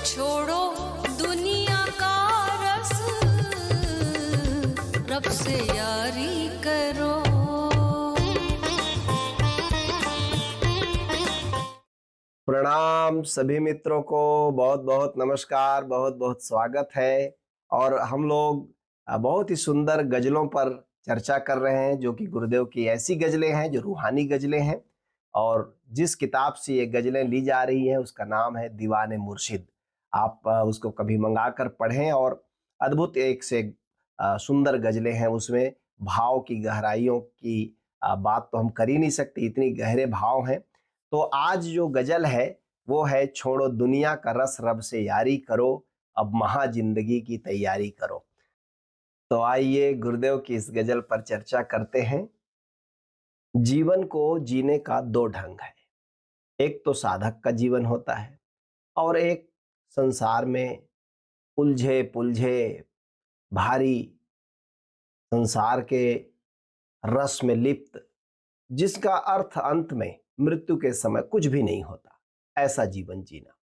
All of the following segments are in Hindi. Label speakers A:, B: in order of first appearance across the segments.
A: छोड़ो दुनिया का रस, रब से यारी करो।
B: प्रणाम सभी मित्रों को, बहुत बहुत नमस्कार, बहुत बहुत स्वागत है। और हम लोग बहुत ही सुंदर गजलों पर चर्चा कर रहे हैं, जो कि गुरुदेव की ऐसी गजलें हैं जो रूहानी गजलें हैं। और जिस किताब से ये गजलें ली जा रही हैं उसका नाम है दीवाने मुर्शिद। आप उसको कभी मंगा कर पढ़ें। और अद्भुत एक से सुंदर गजलें हैं उसमें। भाव की गहराइयों की बात तो हम कर ही नहीं सकते, इतनी गहरे भाव हैं। तो आज जो गजल है वो है, छोड़ो दुनिया का रस, रब से यारी करो, अब महा जिंदगी की तैयारी करो। तो आइए गुरुदेव की इस गजल पर चर्चा करते हैं। जीवन को जीने का दो ढंग है। एक तो साधक का जीवन होता है, और एक संसार में उलझे पुलझे भारी संसार के रस में लिप्त, जिसका अर्थ अंत में मृत्यु के समय कुछ भी नहीं होता, ऐसा जीवन जीना।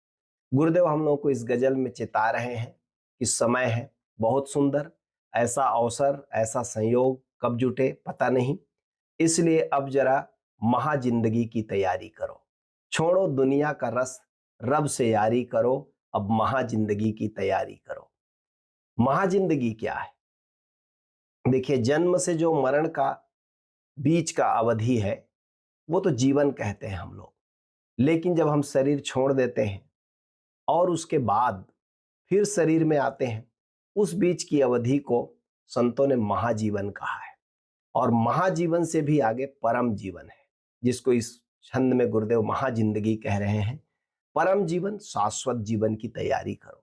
B: गुरुदेव हम लोगों को इस गजल में चिता रहे हैं कि समय है बहुत सुंदर, ऐसा अवसर ऐसा संयोग कब जुटे पता नहीं, इसलिए अब जरा महा जिंदगी की तैयारी करो। छोड़ो दुनिया का रस, रब से यारी करो, अब महा जिंदगी की तैयारी करो। महा जिंदगी क्या है? देखिए, जन्म से जो मरण का बीच का अवधि है वो तो जीवन कहते हैं हम लोग। लेकिन जब हम शरीर छोड़ देते हैं और उसके बाद फिर शरीर में आते हैं, उस बीच की अवधि को संतों ने महाजीवन कहा है। और महाजीवन से भी आगे परम जीवन है, जिसको इस छंद में गुरुदेव महाजिंदगी कह रहे हैं। परम जीवन, शाश्वत जीवन की तैयारी करो।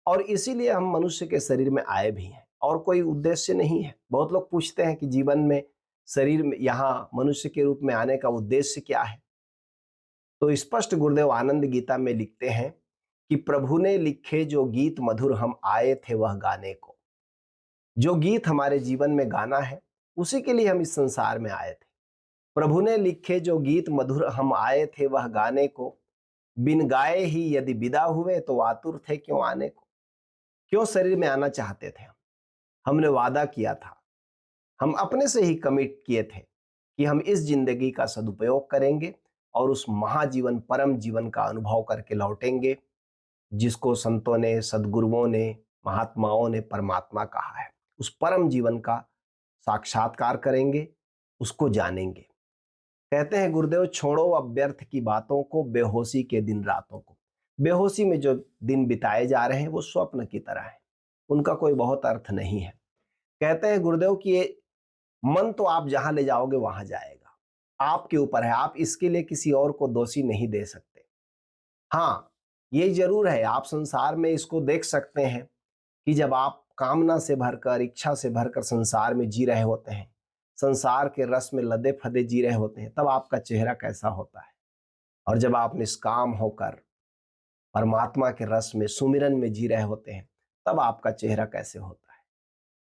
B: और इसीलिए हम मनुष्य के शरीर में आए भी हैं, और कोई उद्देश्य नहीं है। बहुत लोग पूछते हैं कि जीवन में, शरीर में, यहाँ मनुष्य के रूप में आने का उद्देश्य क्या है? तो स्पष्ट गुरुदेव आनंद गीता में लिखते हैं कि प्रभु ने लिखे जो गीत मधुर हम आए थे वह गाने को। जो गीत हमारे जीवन में गाना है उसी के लिए हम इस संसार में आए थे। प्रभु ने लिखे जो गीत मधुर हम आए थे वह गाने को, बिन गाए ही यदि विदा हुए तो आतुर थे क्यों आने को। क्यों शरीर में आना चाहते थे हम? हमने वादा किया था, हम अपने से ही कमिट किए थे कि हम इस जिंदगी का सदुपयोग करेंगे और उस महाजीवन परम जीवन का अनुभव करके लौटेंगे, जिसको संतों ने, सदगुरुओं ने, महात्माओं ने परमात्मा कहा है। उस परम जीवन का साक्षात्कार करेंगे, उसको जानेंगे। कहते हैं गुरुदेव, छोड़ो अब व्यर्थ की बातों को, बेहोशी के दिन रातों को। बेहोशी में जो दिन बिताए जा रहे हैं वो स्वप्न की तरह है, उनका कोई बहुत अर्थ नहीं है। कहते हैं गुरुदेव कि ये मन तो आप जहां ले जाओगे वहां जाएगा, आपके ऊपर है। आप इसके लिए किसी और को दोषी नहीं दे सकते। हाँ, ये जरूर है, आप संसार में इसको देख सकते हैं कि जब आप कामना से भरकर, इच्छा से भरकर संसार में जी रहे होते हैं, संसार के रस में लदे फदे जी रहे होते हैं, तब आपका चेहरा कैसा होता है। और जब आप निष्काम होकर परमात्मा के रस में, सुमिरन में जी रहे होते हैं, तब आपका चेहरा कैसे होता है।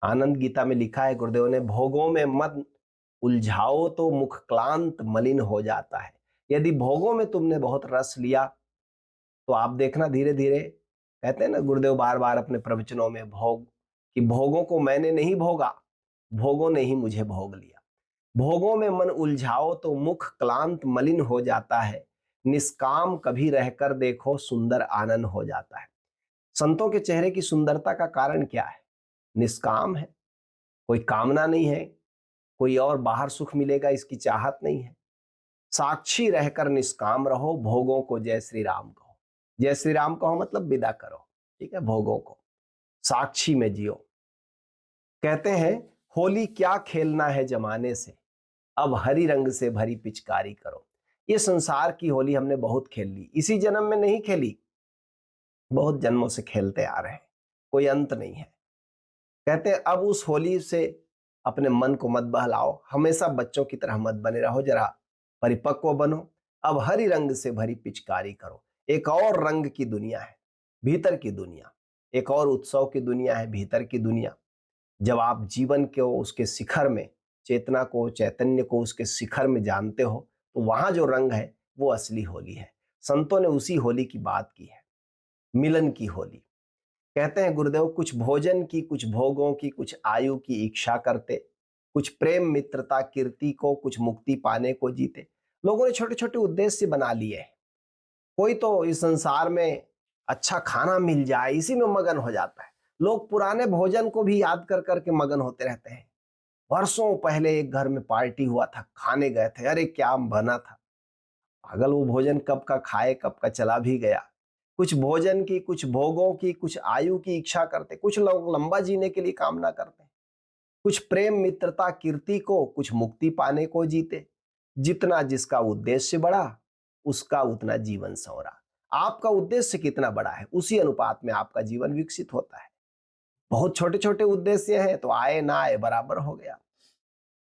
B: आनंद गीता में लिखा है गुरुदेव ने, भोगों में मन उलझाओ तो मुख क्लांत मलिन हो जाता है। यदि भोगों में तुमने बहुत रस लिया तो आप देखना धीरे धीरे, कहते हैं ना गुरुदेव बार बार अपने प्रवचनों में, भोग कि भोगों को मैंने नहीं भोगा, भोगों ने ही मुझे भोग लिया। भोगों में मन उलझाओ तो मुख क्लांत मलिन हो जाता है, निष्काम कभी रहकर देखो सुंदर आनंद हो जाता है। संतों के चेहरे की सुंदरता का कारण क्या है? निष्काम है, कोई कामना नहीं है, कोई और बाहर सुख मिलेगा इसकी चाहत नहीं है। साक्षी रहकर निष्काम रहो, भोगों को जय श्री राम कहो। जय श्री राम कहो मतलब विदा करो, ठीक है, भोगों को। साक्षी में जियो। कहते हैं, होली क्या खेलना है जमाने से, अब हरी रंग से भरी पिचकारी करो। ये संसार की होली हमने बहुत खेल ली, इसी जन्म में नहीं खेली, बहुत जन्मों से खेलते आ रहे हैं, कोई अंत नहीं है। कहते हैं अब उस होली से अपने मन को मत बहलाओ, हमेशा बच्चों की तरह मत बने रहो, जरा परिपक्व बनो। अब हरी रंग से भरी पिचकारी करो। एक और रंग की दुनिया है, भीतर की दुनिया, एक और उत्सव की दुनिया है, भीतर की दुनिया। जब आप जीवन को उसके शिखर में, चेतना को, चैतन्य को उसके शिखर में जानते हो, तो वहां जो रंग है वो असली होली है। संतों ने उसी होली की बात की है। मिलन की होली। कहते हैं गुरुदेव, कुछ भोजन की, कुछ भोगों की, कुछ आयु की इच्छा करते, कुछ प्रेम मित्रता कीर्ति को, कुछ मुक्ति पाने को जीते। लोगों ने छोटे छोटे उद्देश्य बना लिए हैं। कोई तो इस संसार में अच्छा खाना मिल जाए इसी में मगन हो जाता है। लोग पुराने भोजन को भी याद कर करके मगन होते रहते हैं। वर्षों पहले एक घर में पार्टी हुआ था, खाने गए थे, अरे क्या बना था। पागल, वो भोजन कब का खाए कब का चला भी गया। कुछ भोजन की, कुछ भोगों की, कुछ आयु की इच्छा करते, कुछ लोग लंबा जीने के लिए कामना करते हैं, कुछ प्रेम मित्रता कीर्ति को, कुछ मुक्ति पाने को जीते। जितना जिसका उद्देश्य बड़ा, उसका उतना जीवन संवरा। आपका उद्देश्य कितना बड़ा है, उसी अनुपात में आपका जीवन विकसित होता है। बहुत छोटे छोटे उद्देश्य हैं तो आए ना आए बराबर हो गया।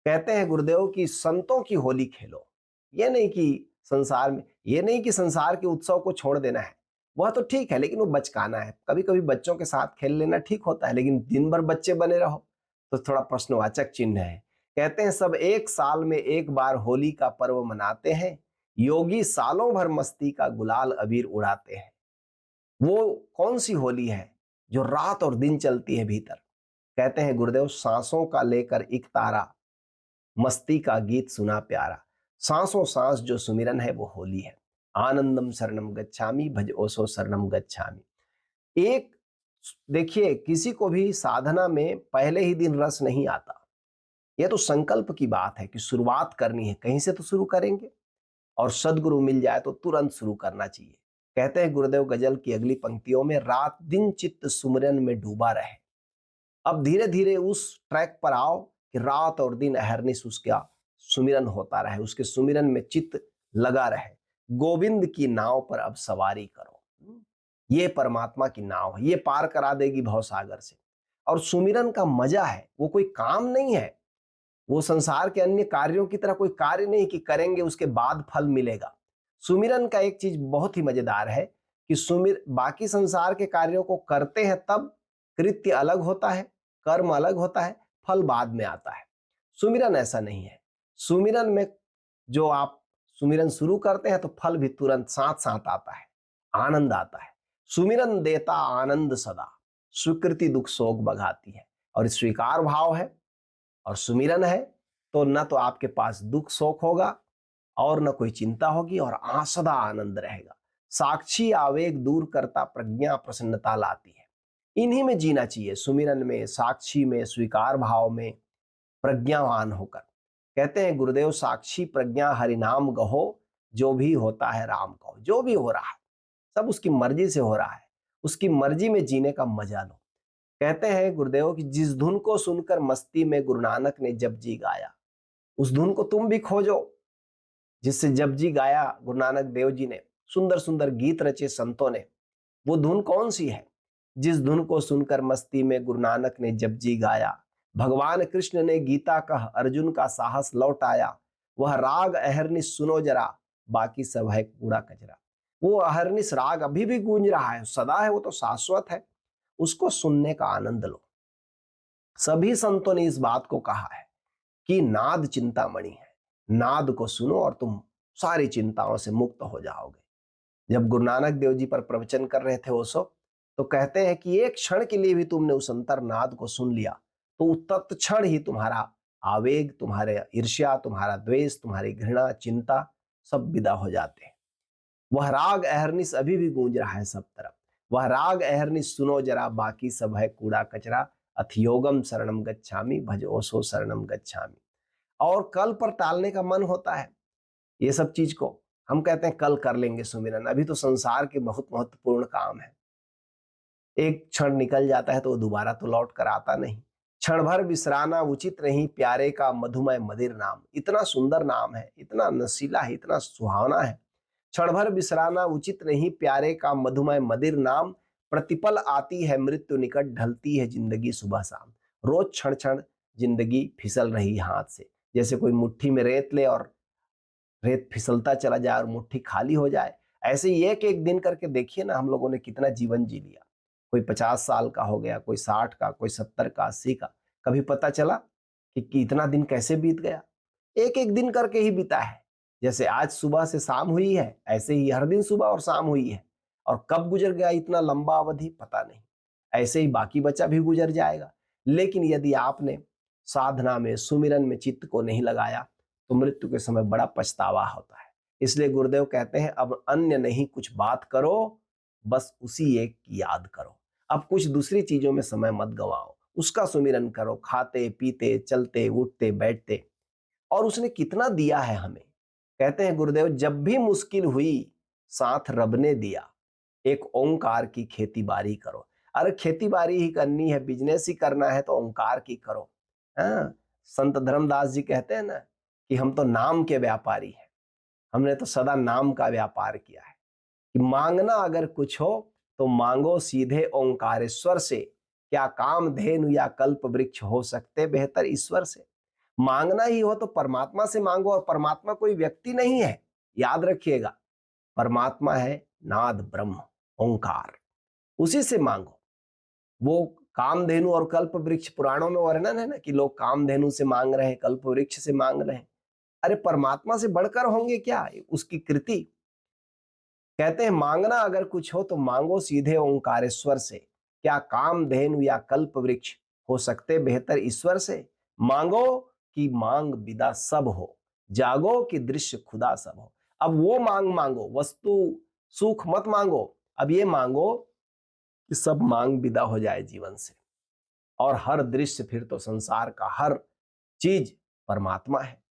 B: कहते हैं गुरुदेव कि संतों की होली खेलो। ये नहीं कि संसार में, ये नहीं कि संसार के उत्सव को छोड़ देना है, वह तो ठीक है, लेकिन वो बचकाना है। कभी कभी बच्चों के साथ खेल लेना ठीक होता है, लेकिन दिन भर बच्चे बने रहो तो थोड़ा प्रश्नवाचक चिन्ह है। कहते हैं सब एक साल में एक बार होली का पर्व मनाते हैं, योगी सालों भर मस्ती का गुलाल अबीर उड़ाते हैं। वो कौन सी होली है जो रात और दिन चलती है भीतर? कहते हैं गुरुदेव, सांसों का लेकर एक तारा, मस्ती का गीत सुना प्यारा। सांसों सांस जो सुमिरन है वो होली है। आनंदम शरणम गच्छामि भज ओसो शरणम गच्छामि। एक, देखिए, किसी को भी साधना में पहले ही दिन रस नहीं आता। यह तो संकल्प की बात है कि शुरुआत करनी है, कहीं से तो शुरू करेंगे, और सदगुरु मिल जाए तो तुरंत शुरू करना चाहिए। कहते हैं गुरुदेव गजल की अगली पंक्तियों में, रात दिन चित्त सुमिरन में डूबा रहे। अब धीरे धीरे उस ट्रैक पर आओ कि रात और दिन अहरनिश उसका सुमिरन होता रहे, उसके सुमिरन में चित्त लगा रहे। गोविंद की नाव पर अब सवारी करो। ये परमात्मा की नाव है, ये पार करा देगी भवसागर से। और सुमिरन का मजा है, वो कोई काम नहीं है, वो संसार के अन्य कार्यों की तरह कोई कार्य नहीं कि करेंगे उसके बाद फल मिलेगा। सुमिरन का एक चीज बहुत ही मजेदार है कि बाकी संसार के कार्यों को करते हैं तब कृत्य अलग होता है, कर्म अलग होता है, फल बाद में आता है। सुमिरन ऐसा नहीं है। सुमिरन में जो आप सुमिरन शुरू करते हैं तो फल भी तुरंत साथ साथ आता है, आनंद आता है। सुमिरन देता आनंद सदा, स्वीकृति दुख शोक भगाती है। और स्वीकार भाव है और सुमिरन है तो न तो आपके पास दुख शोक होगा और न कोई चिंता होगी, और सदा आनंद रहेगा। साक्षी आवेग दूर करता प्रज्ञा प्रसन्नता लाती है। इन्हीं में जीना चाहिए, सुमिरन में, साक्षी में, स्वीकार भाव में, प्रज्ञावान होकर। कहते हैं गुरुदेव, साक्षी प्रज्ञा हरिनाम गहो, जो भी होता है राम कहो। जो भी हो रहा है सब उसकी मर्जी से हो रहा है, उसकी मर्जी में जीने का मजा लो। कहते हैं गुरुदेव कि जिस धुन को सुनकर मस्ती में गुरु नानक ने जपजी गाया, उस धुन को तुम भी खोजो जिससे जपजी गाया गुरु नानक देव जी ने। सुंदर सुंदर गीत रचे संतों ने। वो धुन कौन सी है? जिस धुन को सुनकर मस्ती में गुरु नानक ने जपजी गाया, भगवान कृष्ण ने गीता कह अर्जुन का साहस लौटाया। वह राग अहरनिश सुनो जरा, बाकी सब है कूड़ा कचरा। वो अहरनिश राग अभी भी गूंज रहा है, सदा है, वो तो शाश्वत है, उसको सुनने का आनंद लो। सभी संतों ने इस बात को कहा है कि नाद चिंतामणि है, नाद को सुनो और तुम सारी चिंताओं से मुक्त हो जाओगे। जब गुरु नानक देव जी पर प्रवचन कर रहे थे ओशो, तो कहते हैं कि एक क्षण के लिए भी तुमने उस अंतर नाद को सुन लिया तो तत्क्षण ही तुम्हारा आवेग, तुम्हारे ईर्ष्या, तुम्हारा द्वेष, तुम्हारी घृणा, चिंता सब विदा हो जाते हैं। वह राग अहरनिश अभी भी गूंज रहा है सब तरफ। वह राग अहरनिश सुनो जरा, बाकी सब है कूड़ा कचरा। अथियोगम शरणम गच्छामि भज ओसो शरणम गच्छामि। और कल पर टालने का मन होता है ये सब चीज को। हम कहते हैं कल कर लेंगे सुमिरन, अभी तो संसार के बहुत महत्वपूर्ण काम है। एक क्षण निकल जाता है तो वो दोबारा तो लौट कर आता नहीं। क्षण भर विसराना उचित नहीं, प्यारे का मधुमय मदिर नाम। इतना सुंदर नाम है, इतना नशीला है, इतना सुहावना है। क्षण भर विसराना उचित नहीं, प्यारे का मधुमय मदिर नाम। प्रतिपल आती है मृत्यु निकट, ढलती है जिंदगी सुबह शाम। रोज क्षण क्षण जिंदगी फिसल रही हाथ से, जैसे कोई मुट्ठी में रेत ले और रेत फिसलता चला जाए और मुट्ठी खाली हो जाए। ऐसे ही एक एक दिन करके देखिए ना, हम लोगों ने कितना जीवन जी लिया। कोई 50 साल का हो गया, कोई 60 का, कोई 70 का, 80 का। कभी पता चला कि इतना दिन कैसे बीत गया? एक एक दिन करके ही बीता है। जैसे आज सुबह से शाम हुई है, ऐसे ही हर दिन सुबह और शाम हुई है। और कब गुजर गया इतना लंबा अवधि पता नहीं। ऐसे ही बाकी बचा भी गुजर जाएगा। लेकिन यदि आपने साधना में, सुमिरन में चित्त को नहीं लगाया तो मृत्यु के समय बड़ा पछतावा होता है। इसलिए गुरुदेव कहते हैं अब अन्य नहीं कुछ बात करो, बस उसी एक की याद करो। अब कुछ दूसरी चीजों में समय मत गवाओ, उसका सुमिरन करो, खाते पीते चलते उठते बैठते। और उसने कितना दिया है हमें। कहते हैं गुरुदेव जब भी मुश्किल हुई साथ रब ने दिया, एक ओंकार की खेती बाड़ी करो। अरे खेती बाड़ी ही करनी है, बिजनेस ही करना है तो ओंकार की करो। हाँ, संत धर्मदास जी कहते हैं ना कि हम तो नाम के व्यापारी हैं, हमने तो सदा नाम का व्यापार किया है कि मांगना अगर कुछ हो तो मांगो सीधे ओंकारेश्वर से, क्या काम धेनु या कल्प वृक्ष हो सकते बेहतर ईश्वर से। मांगना ही हो तो परमात्मा से मांगो, और परमात्मा कोई व्यक्ति नहीं है, याद रखिएगा। परमात्मा है नाद ब्रह्म ओंकार, उसी से मांगो। वो कामधेनु और कल्प वृक्ष पुराणों में वर्णन है ना कि लोग कामधेनु से मांग रहे हैं, कल्प वृक्ष से मांग रहे हैं। अरे परमात्मा से बढ़कर होंगे क्या उसकी कृति। कहते हैं मांगना अगर कुछ हो तो मांगो सीधे ओंकारेश्वर से, क्या कामधेनु या कल्प वृक्ष हो सकते बेहतर ईश्वर से। मांगो कि मांग विदा सब हो, जागो कि दृश्य खुदा सब हो। अब वो मांग मांगो, वस्तु सुख मत मांगो। अब ये मांगो कि सब मांग विदा हो जाए जीवन से, और हर दृश्य फिर तो संसार का हर चीज परमात्मा है।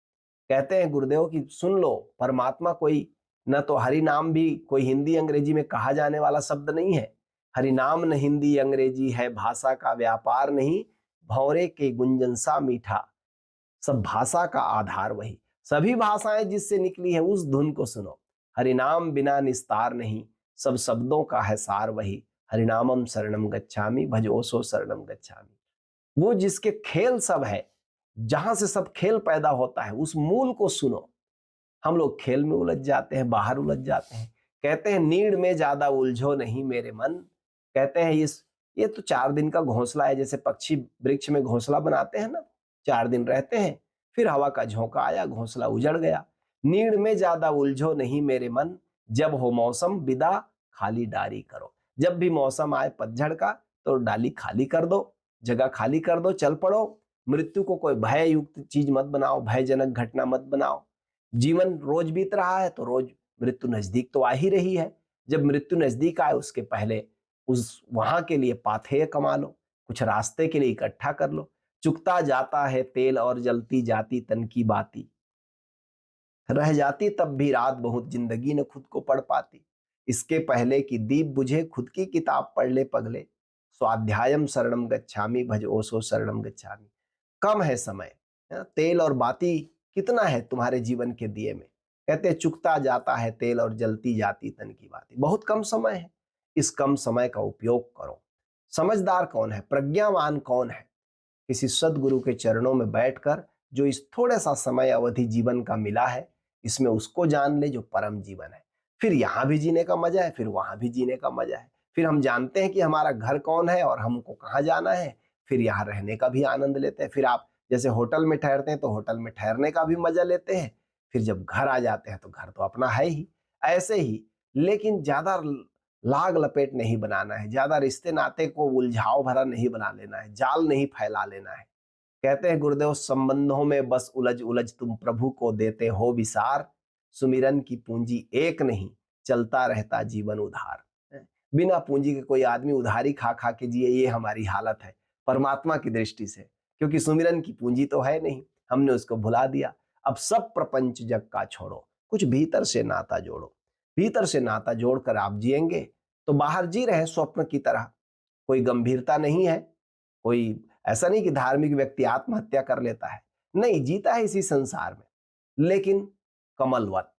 B: कहते हैं गुरुदेव कि सुन लो, परमात्मा कोई न तो हरि नाम भी कोई हिंदी अंग्रेजी में कहा जाने वाला शब्द नहीं है। हरि नाम न हिंदी अंग्रेजी है, भाषा का व्यापार नहीं, भौरे के गुंजन सा मीठा, सब भाषा का आधार वही। सभी भाषाएं जिससे निकली है उस धुन को सुनो। हरिनाम बिना निस्तार नहीं, सब शब्दों का है सार वही। हरिनामम शरणम गच्छामि भजोसो शरणम गच्छामि। वो जिसके खेल सब है, जहां से सब खेल पैदा होता है, उस मूल को सुनो। हम लोग खेल में उलझ जाते हैं, बाहर उलझ जाते हैं। कहते हैं नीड़ में ज्यादा उलझो नहीं मेरे मन। कहते हैं ये तो 4 दिन का घोंसला है, जैसे पक्षी वृक्ष में घोंसला बनाते हैं ना, 4 दिन रहते हैं, फिर हवा का झोंका आया, घोंसला उजड़ गया। नीड़ में ज्यादा उलझो नहीं मेरे मन, जब हो मौसम विदा खाली डारी करो। जब भी मौसम आए पतझड़ का तो डाली खाली कर दो, जगह खाली कर दो, चल पड़ो। मृत्यु को कोई भय युक्त चीज मत बनाओ, भयजनक घटना मत बनाओ। जीवन रोज बीत रहा है तो रोज मृत्यु नजदीक तो आ ही रही है। जब मृत्यु नजदीक आए उसके पहले उस वहां के लिए पाथेय कमा लो, कुछ रास्ते के लिए इकट्ठा कर लो। चुकता जाता है तेल और जलती जाती तन की बाती, रह जाती तब भी रात बहुत जिंदगी न खुद को पढ़ पाती। इसके पहले कि दीप बुझे खुद की किताब पढ़ ले पगले, स्वाध्यायम शरणम गच्छामि भज ओसो शरणम गच्छामि। कम है समय, तेल और बाती कितना है तुम्हारे जीवन के दिए में। कहते हैं चुकता जाता है तेल और जलती जाती तन की बाती, बहुत कम समय है। इस कम समय का उपयोग करो। समझदार कौन है, प्रज्ञावान कौन है, किसी सदगुरु के चरणों में बैठकर जो इस थोड़ा सा समय अवधि जीवन का मिला है, इसमें उसको जान ले जो परम जीवन है। फिर यहाँ भी जीने का मजा है, फिर वहां भी जीने का मजा है। फिर हम जानते हैं कि हमारा घर कौन है और हमको कहाँ जाना है। फिर यहाँ रहने का भी आनंद लेते हैं। फिर आप जैसे होटल में ठहरते हैं तो होटल में ठहरने का भी मजा लेते हैं। फिर जब घर आ जाते हैं तो घर तो अपना है ही। ऐसे ही, लेकिन ज्यादा लाग लपेट नहीं बनाना है, ज्यादा रिश्ते नाते को उलझाव भरा नहीं बना लेना है, जाल नहीं फैला लेना है। कहते हैं गुरुदेव संबंधों में बस उलझ उलझ तुम प्रभु को देते हो विसार, सुमिरन की पूंजी एक नहीं चलता रहता जीवन उधार। बिना पूंजी के कोई आदमी उधारी खा खा के जिए, ये हमारी हालत है परमात्मा की दृष्टि से, क्योंकि सुमिरन की पूंजी तो है नहीं, हमने उसको भुला दिया। अब सब प्रपंच जग का छोड़ो, कुछ भीतर से नाता जोड़ो। भीतर से नाता जोड़कर आप जिएंगे तो बाहर जी रहे स्वप्न की तरह, कोई गंभीरता नहीं है। कोई ऐसा नहीं कि धार्मिक व्यक्ति आत्महत्या कर लेता है, नहीं, जीता है इसी संसार में, लेकिन कमलवत,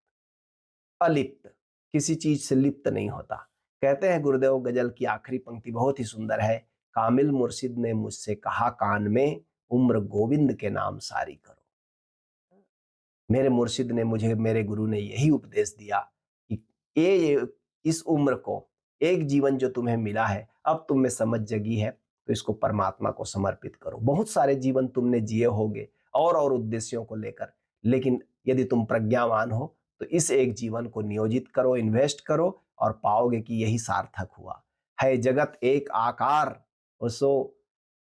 B: अलिप्त, किसी चीज से लिप्त नहीं होता। कहते हैं गुरुदेव, गजल की आखिरी पंक्ति बहुत ही सुंदर है। कामिल मुर्शिद ने मुझसे कहा कान में, उम्र गोविंद के नाम सारी करो। मेरे मुर्शिद ने मुझे, मेरे गुरु ने यही उपदेश दिया कि ये इस उम्र को, एक जीवन जो तुम्हें मिला है, अब तुम में समझ जगी है तो इसको परमात्मा को समर्पित करो। बहुत सारे जीवन तुमने जिए होंगे और उद्देश्यों को लेकर, लेकिन यदि तुम प्रज्ञावान हो तो इस एक जीवन को नियोजित करो, इन्वेस्ट करो और पाओगे कि यही सार्थक हुआ। है जगत एक आकार, ओसो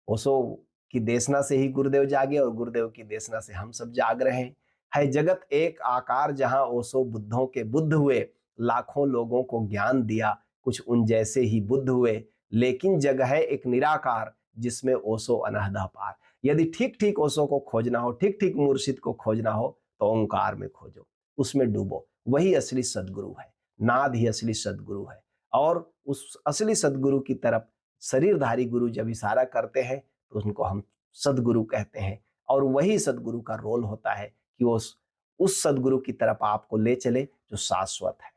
B: ओसो की देशना से ही गुरुदेव जागे और गुरुदेव की देशना से हम सब जाग रहे हैं। है जगत एक आकार, जहां ओशो बुद्धों के बुद्ध हुए, लाखों लोगों को ज्ञान दिया, कुछ उन जैसे ही बुद्ध हुए। लेकिन जग है एक निराकार, जिसमें ओशो अनहद पार। यदि ठीक ठीक ओशो को खोजना हो, ठीक ठीक मुर्शिद को खोजना हो, तो ओंकार में खोजो, उसमें डूबो। वही असली सदगुरु है, नाद ही असली सदगुरु है। और उस असली सदगुरु की तरफ शरीरधारी गुरु जब इशारा करते हैं तो उनको हम सदगुरु कहते हैं। और वही सदगुरु का रोल होता है कि वो उस सदगुरु की तरफ आपको ले चले जो शाश्वत है।